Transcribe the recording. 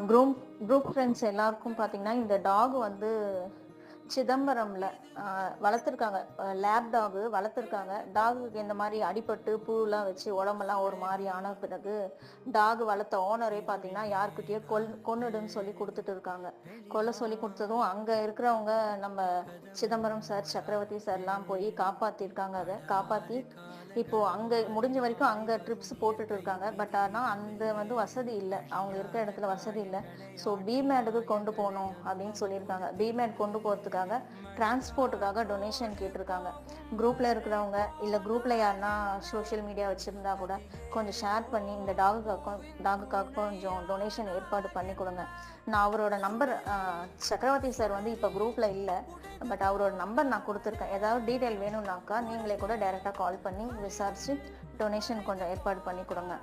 Group group friends எல்லாருக்கும் பார்த்தீங்கன்னா, இந்த டாக் வந்து சிதம்பரம்ல வளர்த்துருக்காங்க. லேப் டாகு வளர்த்துருக்காங்க. டாகுக்கு இந்த மாரி அடிபட்டு புழுலாம் வச்சு உடம்பெல்லாம் ஒரு மாரி ஆன பிறகு, டாக் வளர்த்த ஓனரே பார்த்தீங்கன்னா, யார்கிட்டயோ கொன்னுடுன்னு சொல்லி குடுத்துட்டு இருக்காங்க. கொல்ல சொல்லி குடுத்ததும், அங்க இருக்கிறவங்க நம்ம சிதம்பரம் சார், சக்கரவர்த்தி சார்லாம் போய் காப்பாத்திருக்காங்க அத. காப்பாத்தி இப்போ அங்க முடிஞ்ச வரைக்கும் அங்க ட்ரிப்ஸ் போட்டுட்டு இருக்காங்க. பட் ஆனா அந்த வந்து வசதி இல்ல. அவங்க இருக்கிற இடத்துல வசதி இல்ல. ஸோ பிமேடுக்கு கொண்டு போணும் அப்படின்னு சொல்லியிருக்காங்க. பிமேட் கொண்டு போறதுக்காக டிரான்ஸ்போர்ட்டுக்காக டொனேஷன் கேட்டிருக்காங்க. குரூப்ல இருக்கிறவங்க இல்ல குரூப்ல யாருன்னா சோஷியல் மீடியா வச்சிருந்தா கூட கொஞ்சம் ஷேர் பண்ணி இந்த டாகுக்காக கொஞ்சம் டொனேஷன் ஏற்பாடு பண்ணி கொடுங்க. நான் அவரோட நம்பர் சக்கரவர்த்தி சார் வந்து இப்போ குரூப்ல இல்லை. பட் அவரோட நம்பர் நான் கொடுத்துருக்கேன். ஏதாவது டீட்டெயில் வேணும்னாக்கா நீங்களே கூட டைரெக்டாக கால் பண்ணி விசாரிச்சு டொனேஷன் கொஞ்சம் ஏற்பாடு பண்ணி கொடுங்க.